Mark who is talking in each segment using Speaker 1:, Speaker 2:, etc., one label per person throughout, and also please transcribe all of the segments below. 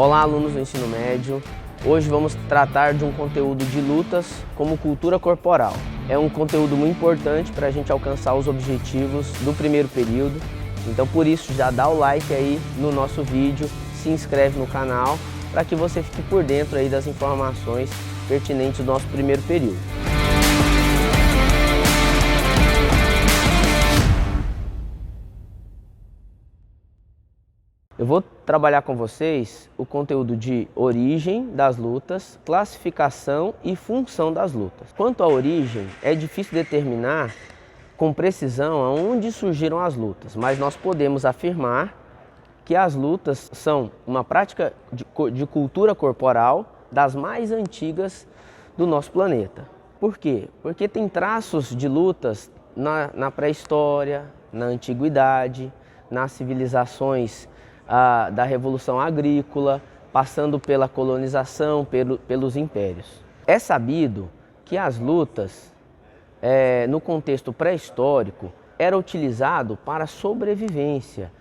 Speaker 1: Olá, alunos do ensino médio. Hoje vamos tratar de um conteúdo de lutas como cultura corporal. É um conteúdo muito importante para a gente alcançar os objetivos do primeiro período. Então, por isso, já dá o like aí no nosso vídeo, se inscreve no canal para que você fique por dentro aí das informações pertinentes do nosso primeiro período. Eu vou trabalhar com vocês o conteúdo de origem das lutas, classificação e função das lutas. Quanto à origem, é difícil determinar com precisão aonde surgiram as lutas, mas nós podemos afirmar que as lutas são uma prática de cultura corporal das mais antigas do nosso planeta. Por quê? Porque tem traços de lutas na pré-história, na antiguidade, nas civilizações da Revolução Agrícola, passando pela colonização, pelos impérios. É sabido que as lutas, no contexto pré-histórico, era utilizado para sobrevivência.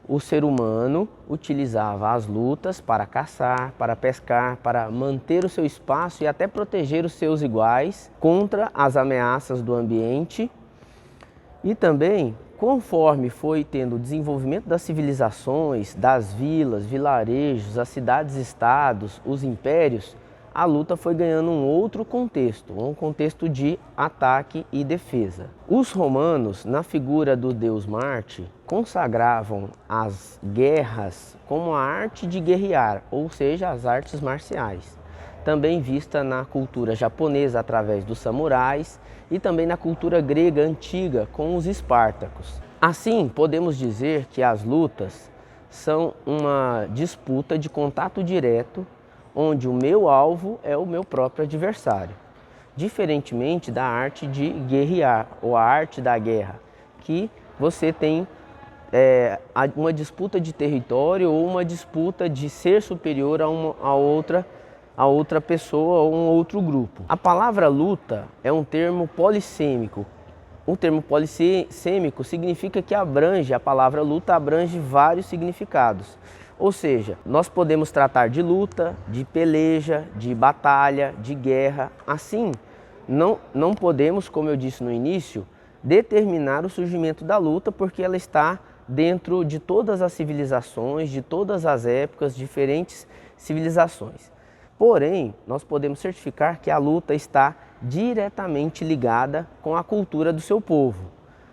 Speaker 1: O ser humano utilizava as lutas para caçar, para pescar, para manter o seu espaço e até proteger os seus iguais contra as ameaças do ambiente. E também, conforme foi tendo o desenvolvimento das civilizações, das vilas, vilarejos, as cidades-estados, os impérios, a luta foi ganhando um outro contexto, um contexto de ataque e defesa. Os romanos, na figura do deus Marte, consagravam as guerras como a arte de guerrear, ou seja, as artes marciais. Também vista na cultura japonesa através dos samurais e também na cultura grega antiga com os espartacos. Assim, podemos dizer que as lutas são uma disputa de contato direto, onde o meu alvo é o meu próprio adversário, diferentemente da arte de guerrear ou a arte da guerra, que você tem uma disputa de território ou uma disputa de ser superior a outra pessoa ou um outro grupo. A palavra luta é um termo polissêmico. O termo polissêmico significa que a palavra luta abrange vários significados. Ou seja, nós podemos tratar de luta, de peleja, de batalha, de guerra. Assim, não podemos, como eu disse no início, determinar o surgimento da luta porque ela está dentro de todas as civilizações, de todas as épocas, diferentes civilizações. Porém, nós podemos certificar que a luta está diretamente ligada com a cultura do seu povo.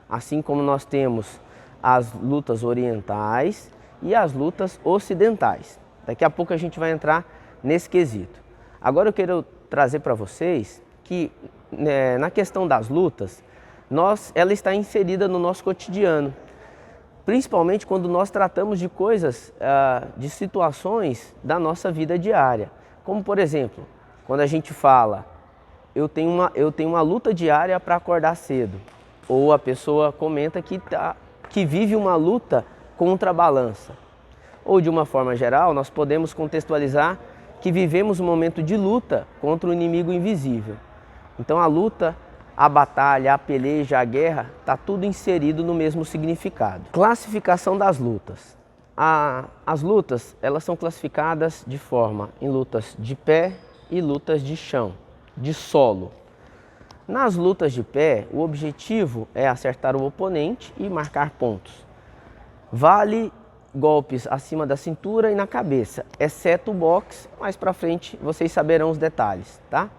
Speaker 1: Assim como nós temos as lutas orientais e as lutas ocidentais. Daqui a pouco a gente vai entrar nesse quesito. Agora eu quero trazer para vocês que na questão das lutas, ela está inserida no nosso cotidiano. Principalmente quando nós tratamos de coisas, de situações da nossa vida diária. Como, por exemplo, quando a gente fala, eu tenho uma luta diária para acordar cedo. Ou a pessoa comenta que vive uma luta contra a balança. Ou, de uma forma geral, nós podemos contextualizar que vivemos um momento de luta contra o inimigo invisível. Então, a luta, a batalha, a peleja, a guerra, está tudo inserido no mesmo significado. Classificação das lutas. As lutas, elas são classificadas em lutas de pé e lutas de chão, de solo. Nas lutas de pé, o objetivo é acertar o oponente e marcar pontos. Vale golpes acima da cintura e na cabeça, exceto o boxe. Mais para frente vocês saberão os detalhes, tá?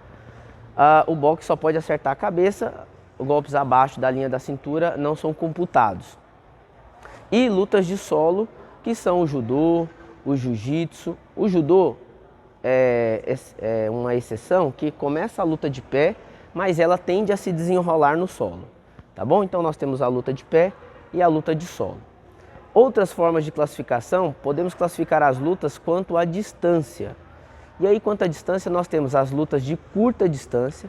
Speaker 1: O boxe só pode acertar a cabeça, golpes abaixo da linha da cintura não são computados. E lutas de solo, que são o judô, o jiu-jitsu. O judô é uma exceção que começa a luta de pé, mas ela tende a se desenrolar no solo, tá bom? Então nós temos a luta de pé e a luta de solo. Outras formas de classificação, podemos classificar as lutas quanto à distância. E aí, quanto à distância, nós temos as lutas de curta distância,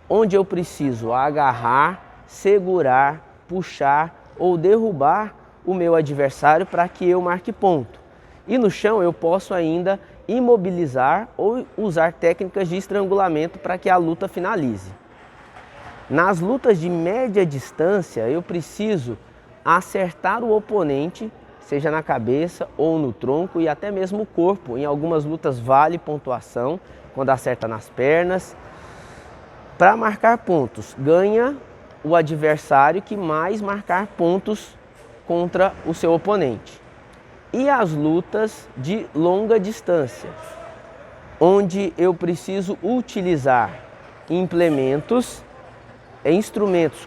Speaker 1: onde eu preciso agarrar, segurar, puxar ou derrubar o meu adversário para que eu marque ponto. E no chão eu posso ainda imobilizar ou usar técnicas de estrangulamento para que a luta finalize. Nas lutas de média distância, eu preciso acertar o oponente seja na cabeça ou no tronco e até mesmo o corpo. Em algumas lutas vale pontuação, quando acerta nas pernas. Para marcar pontos, ganha o adversário que mais marcar pontos contra o seu oponente. E as lutas de longa distância, onde eu preciso utilizar instrumentos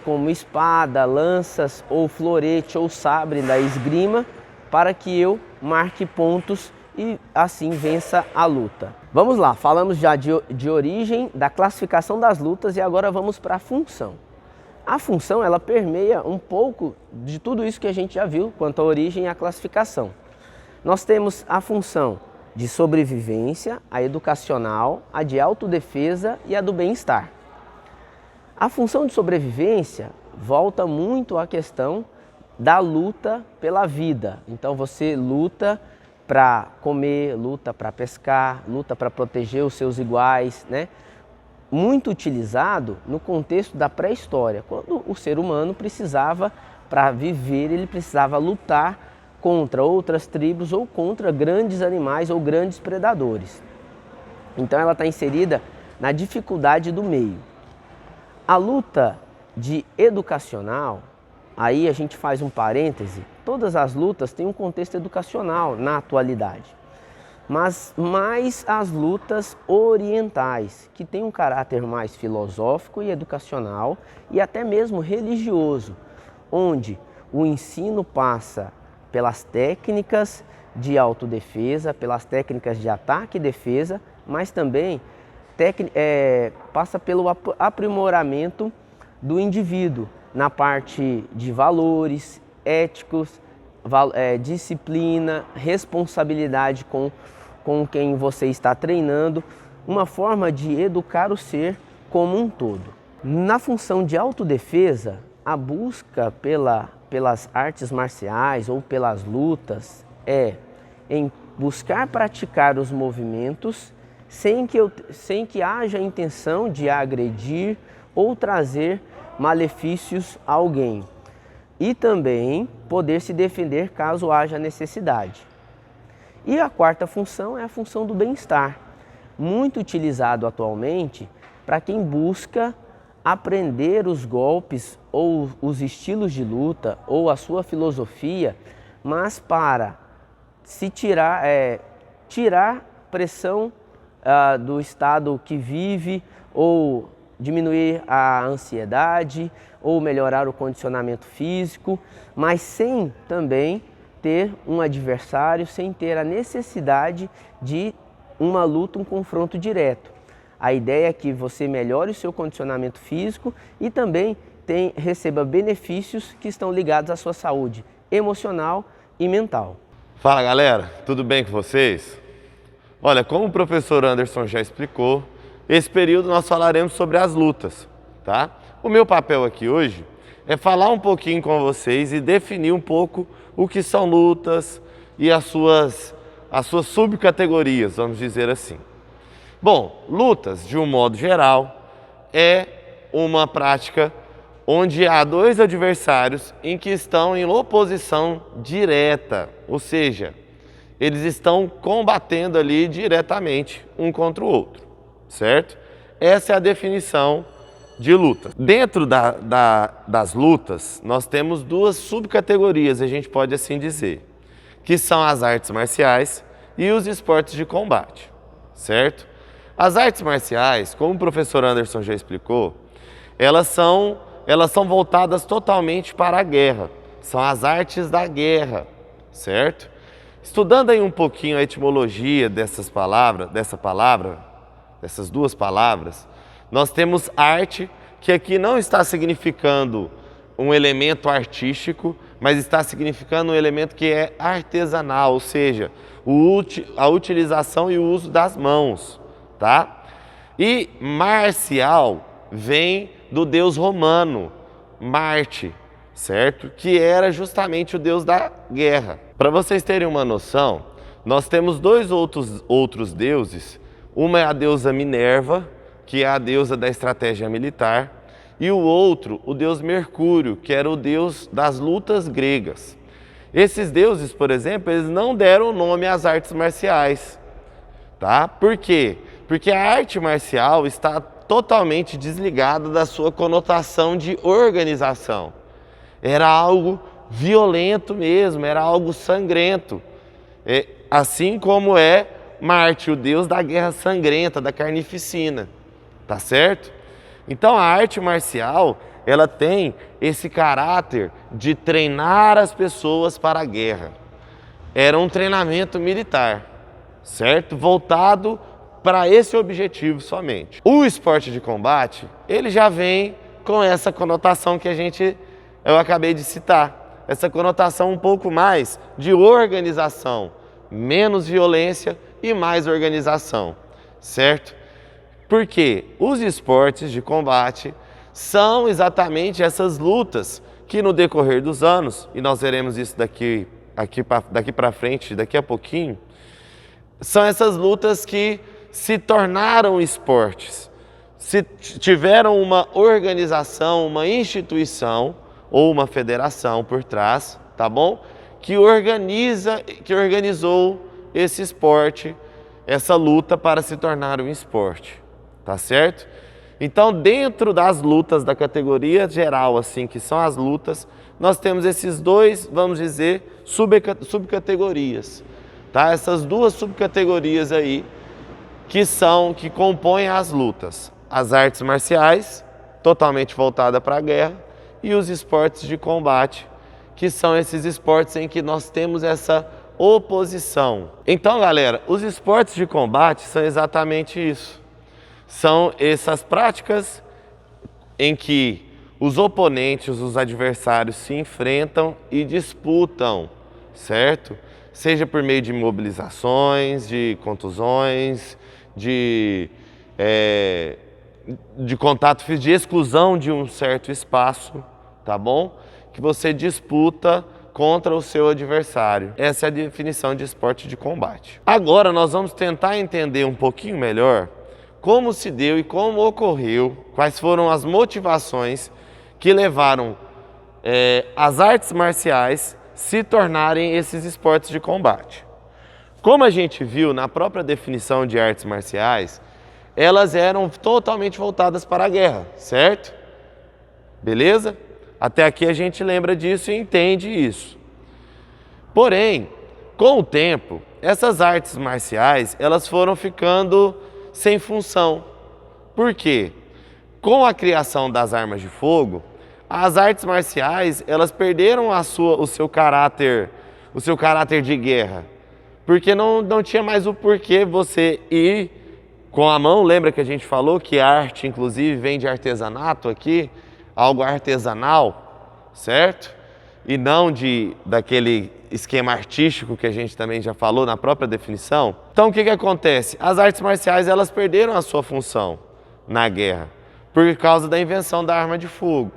Speaker 1: como espada, lanças ou florete ou sabre da esgrima, para que eu marque pontos e assim vença a luta. Vamos lá, falamos já de origem, da classificação das lutas e agora vamos para a função. A função, ela permeia um pouco de tudo isso que a gente já viu quanto à origem e à classificação. Nós temos a função de sobrevivência, a educacional, a de autodefesa e a do bem-estar. A função de sobrevivência volta muito à questão da luta pela vida. Então você luta para comer, luta para pescar, luta para proteger os seus iguais, né? Muito utilizado no contexto da pré-história, quando o ser humano precisava, para viver, ele precisava lutar contra outras tribos ou contra grandes animais ou grandes predadores. Então ela está inserida na dificuldade do meio. A luta de educacional, aí a gente faz um parêntese, todas as lutas têm um contexto educacional na atualidade, mas mais as lutas orientais, que têm um caráter mais filosófico e educacional e até mesmo religioso, onde o ensino passa pelas técnicas de autodefesa, pelas técnicas de ataque e defesa, mas também passa pelo aprimoramento do indivíduo na parte de valores éticos, disciplina, responsabilidade com quem você está treinando, uma forma de educar o ser como um todo. Na função de autodefesa, a busca pelas artes marciais ou pelas lutas é em buscar praticar os movimentos sem que haja intenção de agredir ou trazer malefícios a alguém. E também poder se defender caso haja necessidade. E a quarta função é a função do bem-estar, muito utilizado atualmente para quem busca aprender os golpes ou os estilos de luta ou a sua filosofia, mas para se tirar pressão do estado que vive, ou diminuir a ansiedade, ou melhorar o condicionamento físico, mas sem também ter um adversário, sem ter a necessidade de uma luta, um confronto direto. A ideia é que você melhore o seu condicionamento físico e também receba benefícios que estão ligados à sua saúde emocional e mental.
Speaker 2: Fala galera, tudo bem com vocês? Olha, como o professor Anderson já explicou, esse período nós falaremos sobre as lutas, tá? O meu papel aqui hoje é falar um pouquinho com vocês e definir um pouco o que são lutas e as suas subcategorias, vamos dizer assim. Bom, lutas, de um modo geral, é uma prática onde há dois adversários em que estão em oposição direta, ou seja, eles estão combatendo ali diretamente um contra o outro, certo? Essa é a definição de luta. Dentro das lutas, nós temos duas subcategorias, a gente pode assim dizer, que são as artes marciais e os esportes de combate, certo? As artes marciais, como o professor Anderson já explicou, elas são voltadas totalmente para a guerra, são as artes da guerra, certo? Estudando aí um pouquinho a etimologia dessas duas palavras, nós temos arte, que aqui não está significando um elemento artístico, mas está significando um elemento que é artesanal, ou seja, a utilização e o uso das mãos, tá? E marcial vem do deus romano, Marte, certo? Que era justamente o deus da guerra. Para vocês terem uma noção, nós temos dois outros deuses. Uma é a deusa Minerva, que é a deusa da estratégia militar, e o outro, o deus Mercúrio, que era o deus das lutas gregas. Esses deuses, por exemplo, eles não deram nome às artes marciais, tá? Por quê? Porque a arte marcial está totalmente desligada da sua conotação de organização. Era algo violento mesmo, era algo sangrento. Assim como é Marte, o deus da guerra sangrenta, da carnificina, tá certo? Então a arte marcial, ela tem esse caráter de treinar as pessoas para a guerra. Era um treinamento militar, certo? Voltado para esse objetivo somente. O esporte de combate, ele já vem com essa conotação que eu acabei de citar. Essa conotação um pouco mais de organização, menos violência e mais organização, certo? Porque os esportes de combate são exatamente essas lutas que no decorrer dos anos, e nós veremos isso daqui para frente, daqui a pouquinho, são essas lutas que se tornaram esportes, se tiveram uma organização, uma instituição ou uma federação por trás, tá bom? Que organizou esse esporte, essa luta para se tornar um esporte, tá certo? Então, dentro das lutas da categoria geral, assim, que são as lutas, nós temos esses dois, vamos dizer, subcategorias, tá? Essas duas subcategorias aí que compõem as lutas. As artes marciais, totalmente voltada para a guerra, e os esportes de combate, que são esses esportes em que nós temos essa oposição. Então, galera, os esportes de combate são exatamente isso. São essas práticas em que os oponentes, os adversários se enfrentam e disputam, certo? Seja por meio de mobilizações, de contusões, de contato físico, de exclusão de um certo espaço, tá bom? Que você disputa contra o seu adversário. Essa é a definição de esporte de combate. Agora nós vamos tentar entender um pouquinho melhor como se deu e como ocorreu, quais foram as motivações que levaram as artes marciais se tornarem esses esportes de combate. Como a gente viu na própria definição de artes marciais, elas eram totalmente voltadas para a guerra, certo? Beleza? Até aqui a gente lembra disso e entende isso. Porém, com o tempo, essas artes marciais, elas foram ficando sem função. Por quê? Com a criação das armas de fogo, as artes marciais, elas perderam o seu caráter de guerra. Porque não tinha mais o porquê você ir com a mão. Lembra que a gente falou que arte, inclusive, vem de artesanato aqui? Algo artesanal, certo? E não daquele esquema artístico que a gente também já falou na própria definição. Então o que acontece? As artes marciais, elas perderam a sua função na guerra por causa da invenção da arma de fogo.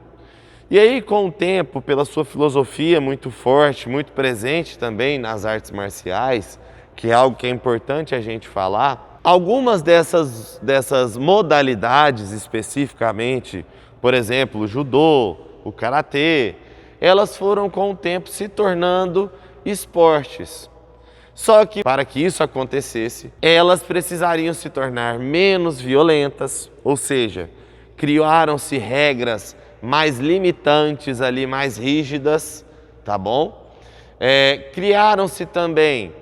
Speaker 2: E aí, com o tempo, pela sua filosofia muito forte, muito presente também nas artes marciais, que é algo que é importante a gente falar, algumas dessas modalidades especificamente, por exemplo, o judô, o karatê, elas foram com o tempo se tornando esportes. Só que para que isso acontecesse, elas precisariam se tornar menos violentas, ou seja, criaram-se regras mais limitantes ali, mais rígidas, tá bom? Criaram-se também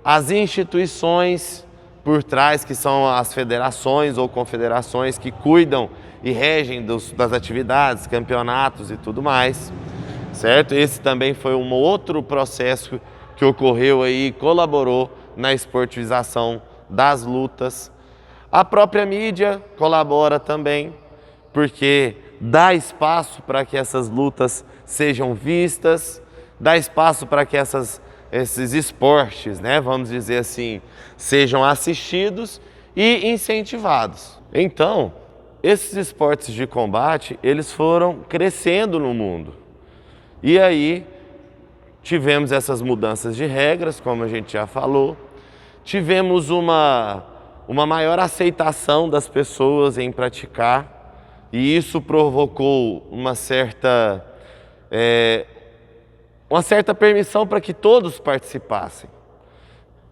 Speaker 2: as instituições por trás, que são as federações ou confederações que cuidam e regem das atividades, campeonatos e tudo mais, certo? Esse também foi um outro processo que ocorreu aí e colaborou na esportivização das lutas. A própria mídia colabora também, porque dá espaço para que essas lutas sejam vistas, dá espaço para que esses esportes, né, vamos dizer assim, sejam assistidos e incentivados. Então, esses esportes de combate, eles foram crescendo no mundo. E aí, tivemos essas mudanças de regras, como a gente já falou, tivemos uma maior aceitação das pessoas em praticar, e isso provocou uma certa uma certa permissão para que todos participassem.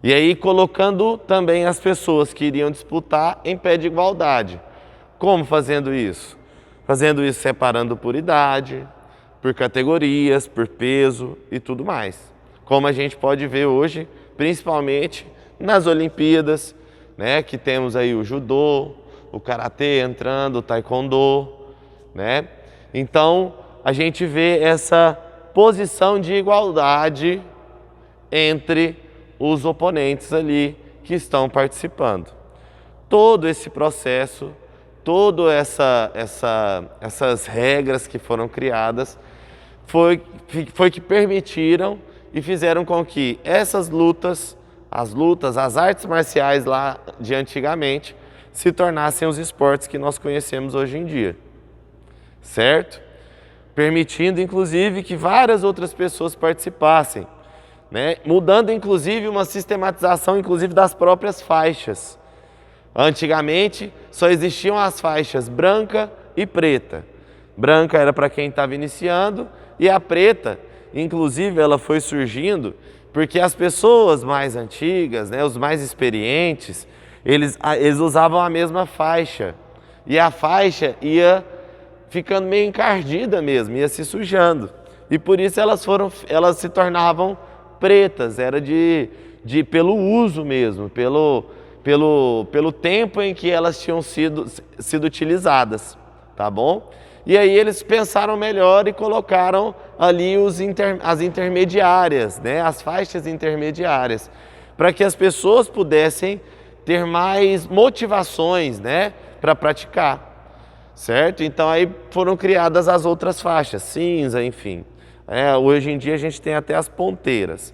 Speaker 2: E aí colocando também as pessoas que iriam disputar em pé de igualdade. Como fazendo isso? Fazendo isso separando por idade, por categorias, por peso e tudo mais. Como a gente pode ver hoje, principalmente nas Olimpíadas, né, que temos aí o judô, o karatê entrando, o taekwondo, né? Então, a gente vê essa posição de igualdade entre os oponentes ali que estão participando. Todo esse processo, todas essas regras que foram criadas foi que permitiram e fizeram com que essas lutas, as artes marciais lá de antigamente, se tornassem os esportes que nós conhecemos hoje em dia, certo? Permitindo inclusive que várias outras pessoas participassem, né? Mudando inclusive uma sistematização inclusive das próprias faixas. Antigamente só existiam as faixas branca e preta. Branca era para quem estava iniciando e a preta, inclusive, ela foi surgindo porque as pessoas mais antigas, né, os mais experientes, eles usavam a mesma faixa e a faixa ia ficando meio encardida mesmo, ia se sujando e por isso elas se tornavam pretas, era pelo uso mesmo, pelo tempo em que elas tinham sido utilizadas, tá bom? E aí eles pensaram melhor e colocaram ali as intermediárias, né? As faixas intermediárias, para que as pessoas pudessem ter mais motivações, né? Para praticar, certo? Então aí foram criadas as outras faixas, cinza, enfim. Hoje em dia a gente tem até as ponteiras.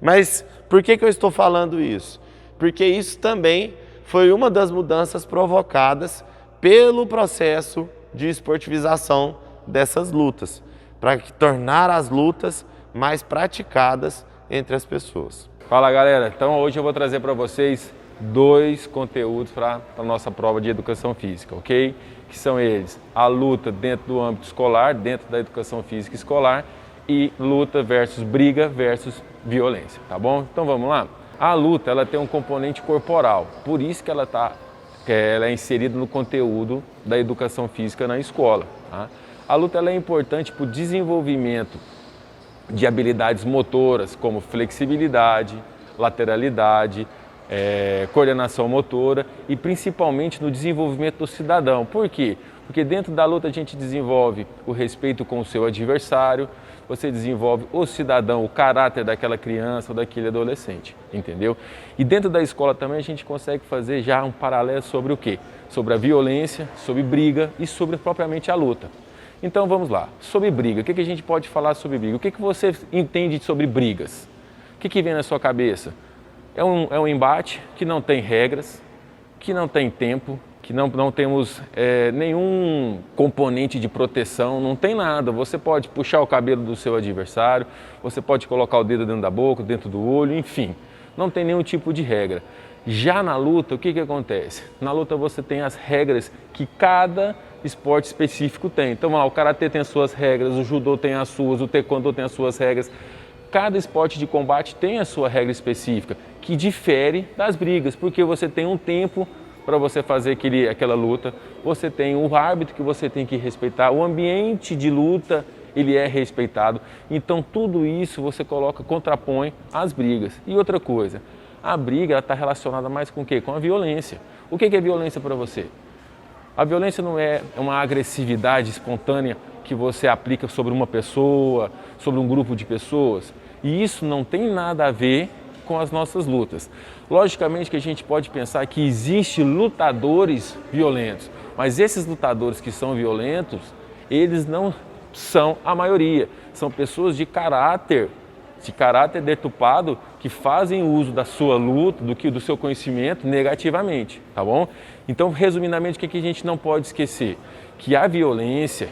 Speaker 2: Mas por que eu estou falando isso? Porque isso também foi uma das mudanças provocadas pelo processo de esportivização dessas lutas, para tornar as lutas mais praticadas entre as pessoas.
Speaker 3: Fala galera, então hoje eu vou trazer para vocês 2 conteúdos para a nossa prova de educação física, ok? Que são eles, a luta dentro do âmbito escolar, dentro da educação física escolar, e luta versus briga versus violência, tá bom? Então vamos lá? A luta, ela tem um componente corporal, por isso que ela é inserida no conteúdo da educação física na escola, tá? A luta ela é importante para o desenvolvimento de habilidades motoras, como flexibilidade, lateralidade, coordenação motora e principalmente no desenvolvimento do cidadão. Por quê? Porque dentro da luta a gente desenvolve o respeito com o seu adversário, você desenvolve o cidadão, o caráter daquela criança ou daquele adolescente, entendeu? E dentro da escola também a gente consegue fazer já um paralelo sobre o quê? Sobre a violência, sobre briga e sobre propriamente a luta. Então vamos lá, sobre briga, o que a gente pode falar sobre briga? O que você entende sobre brigas? O que vem na sua cabeça? É um embate que não tem regras, que não tem tempo, que não temos nenhum componente de proteção, não tem nada. Você pode puxar o cabelo do seu adversário, você pode colocar o dedo dentro da boca, dentro do olho, enfim, não tem nenhum tipo de regra. Já na luta, o que acontece? Na luta você tem as regras que cada esporte específico tem. Então, o karatê tem as suas regras, o judô tem as suas, o taekwondo tem as suas regras. Cada esporte de combate tem a sua regra específica, que difere das brigas, porque você tem um tempo para você fazer aquela luta, você tem o árbitro que você tem que respeitar, o ambiente de luta ele é respeitado. Então tudo isso você contrapõe às brigas. E outra coisa, a briga está relacionada mais com o quê? Com a violência. O que é violência para você? A violência não é uma agressividade espontânea que você aplica sobre uma pessoa, sobre um grupo de pessoas. E isso não tem nada a ver com as nossas lutas. Logicamente que a gente pode pensar que existem lutadores violentos, mas esses lutadores que são violentos, eles não são a maioria. São pessoas de caráter deturpado que fazem uso da sua luta, do seu conhecimento negativamente, tá bom? Então, resumidamente, o que a gente não pode esquecer? Que a violência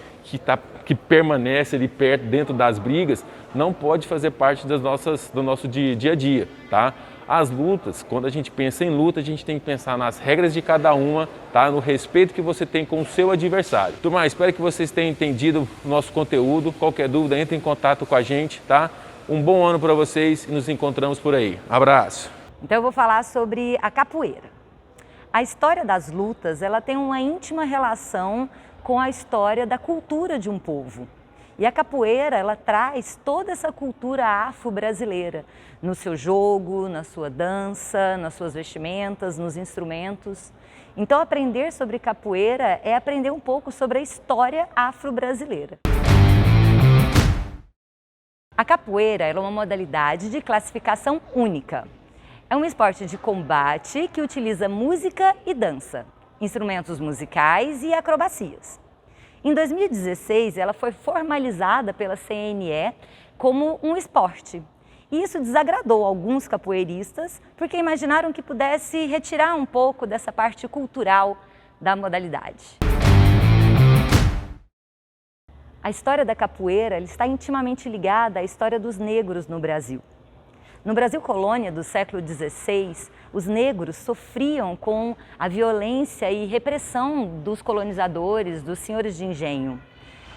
Speaker 3: que permanece ali perto, dentro das brigas, não pode fazer parte do nosso dia a dia, tá? As lutas, quando a gente pensa em luta, a gente tem que pensar nas regras de cada uma, tá? No respeito que você tem com o seu adversário. Turma, espero que vocês tenham entendido o nosso conteúdo. Qualquer dúvida, entre em contato com a gente, tá? Um bom ano para vocês e nos encontramos por aí. Abraço!
Speaker 4: Então eu vou falar sobre a capoeira. A história das lutas, ela tem uma íntima relação com a história da cultura de um povo. E a capoeira, ela traz toda essa cultura afro-brasileira no seu jogo, na sua dança, nas suas vestimentas, nos instrumentos. Então aprender sobre capoeira é aprender um pouco sobre a história afro-brasileira. A capoeira é uma modalidade de classificação única. É um esporte de combate que utiliza música e dança, instrumentos musicais e acrobacias. Em 2016, ela foi formalizada pela CNE como um esporte. E isso desagradou alguns capoeiristas, porque imaginaram que pudesse retirar um pouco dessa parte cultural da modalidade. A história da capoeira está intimamente ligada à história dos negros no Brasil. No Brasil colônia do século XVI, os negros sofriam com a violência e repressão dos colonizadores, dos senhores de engenho.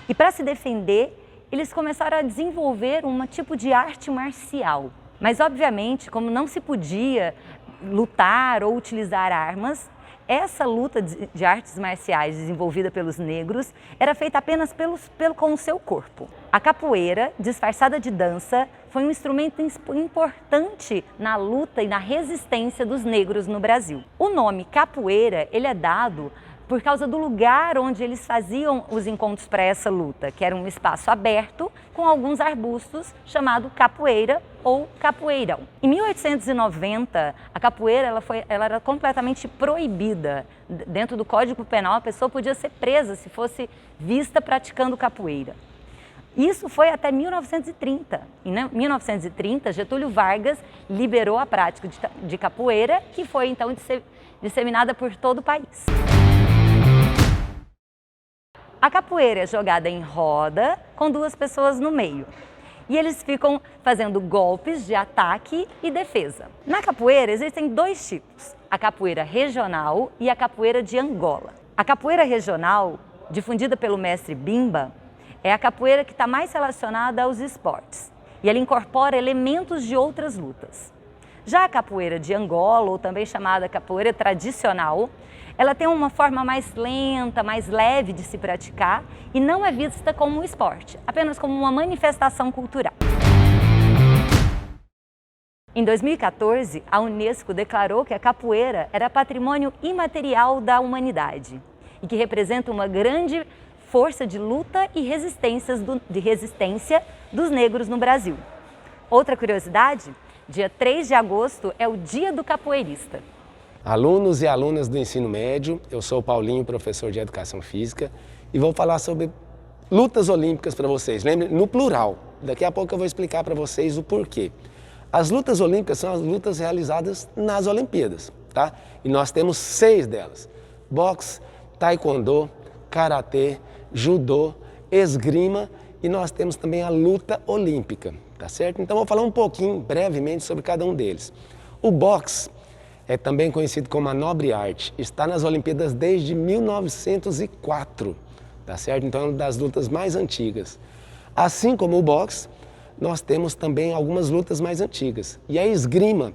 Speaker 4: E para se defender, eles começaram a desenvolver um tipo de arte marcial. Mas, obviamente, como não se podia lutar ou utilizar armas, essa luta de artes marciais desenvolvida pelos negros era feita apenas com o seu corpo. A capoeira, disfarçada de dança, foi um instrumento importante na luta e na resistência dos negros no Brasil. O nome capoeira, ele é dado por causa do lugar onde eles faziam os encontros para essa luta, que era um espaço aberto com alguns arbustos, chamado capoeira ou capoeirão. Em 1890, a capoeira ela era completamente proibida. Dentro do Código Penal, a pessoa podia ser presa se fosse vista praticando capoeira. Isso foi até 1930. Em 1930, Getúlio Vargas liberou a prática de capoeira, que foi então disseminada por todo o país. A capoeira é jogada em roda, com duas pessoas no meio. E eles ficam fazendo golpes de ataque e defesa. Na capoeira existem dois tipos, a capoeira regional e a capoeira de Angola. A capoeira regional, difundida pelo mestre Bimba, é a capoeira que está mais relacionada aos esportes. E ela incorpora elementos de outras lutas. Já a capoeira de Angola, ou também chamada capoeira tradicional, ela tem uma forma mais lenta, mais leve de se praticar e não é vista como um esporte, apenas como uma manifestação cultural. Em 2014, a Unesco declarou que a capoeira era patrimônio imaterial da humanidade e que representa uma grande força de luta e resistência dos negros no Brasil. Outra curiosidade, dia 3 de agosto é o Dia do Capoeirista.
Speaker 5: Alunos e alunas do ensino médio, eu sou o Paulinho, professor de Educação Física, e vou falar sobre lutas olímpicas para vocês. Lembrem, no plural. Daqui a pouco eu vou explicar para vocês o porquê. As lutas olímpicas são as lutas realizadas nas Olimpíadas, tá? E nós temos 6 delas. Boxe, taekwondo, karatê, judô, esgrima e nós temos também a luta olímpica, tá certo? Então eu vou falar um pouquinho, brevemente, sobre cada um deles. O boxe é também conhecido como a nobre arte, está nas Olimpíadas desde 1904, tá certo? Então é uma das lutas mais antigas. Assim como o boxe, nós temos também algumas lutas mais antigas. E a esgrima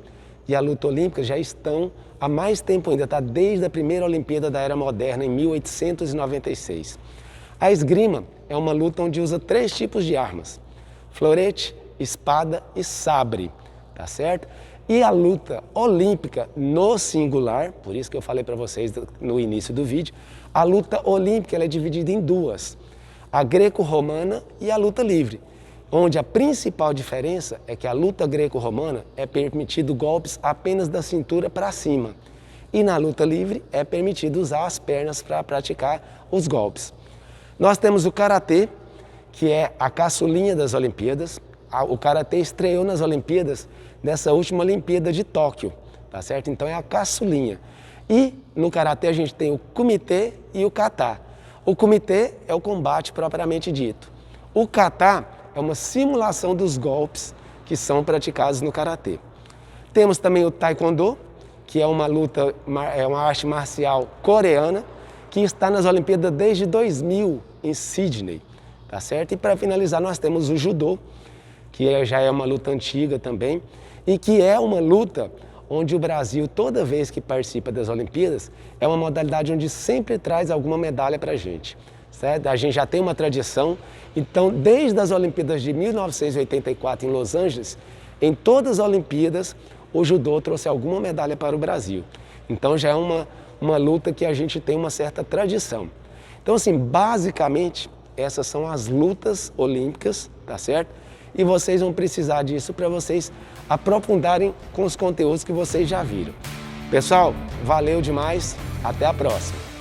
Speaker 5: e a luta olímpica já estão há mais tempo ainda, tá? Desde a primeira Olimpíada da Era Moderna, em 1896. A esgrima é uma luta onde usa 3 tipos de armas: florete, espada e sabre, tá certo? E a luta olímpica no singular, por isso que eu falei para vocês no início do vídeo, a luta olímpica ela é dividida em 2, a greco-romana e a luta livre, onde a principal diferença é que a luta greco-romana é permitido golpes apenas da cintura para cima e na luta livre é permitido usar as pernas para praticar os golpes. Nós temos o karatê, que é a caçulinha das Olimpíadas. O karatê estreou nas Olimpíadas nessa última Olimpíada de Tóquio, tá certo? Então é a caçulinha. E no karatê a gente tem o kumite e o kata. O kumite é o combate propriamente dito. O kata é uma simulação dos golpes que são praticados no karatê. Temos também o taekwondo, que é uma luta, é uma arte marcial coreana, que está nas Olimpíadas desde 2000 em Sydney, tá certo? E para finalizar nós temos o judô, que já é uma luta antiga também, e que é uma luta onde o Brasil, toda vez que participa das Olimpíadas, é uma modalidade onde sempre traz alguma medalha para a gente, certo? A gente já tem uma tradição, então desde as Olimpíadas de 1984 em Los Angeles, em todas as Olimpíadas, o judô trouxe alguma medalha para o Brasil. Então já é uma luta que a gente tem uma certa tradição. Então assim, basicamente, essas são as lutas olímpicas, tá certo? E vocês vão precisar disso para vocês aprofundarem com os conteúdos que vocês já viram. Pessoal, valeu demais, até a próxima!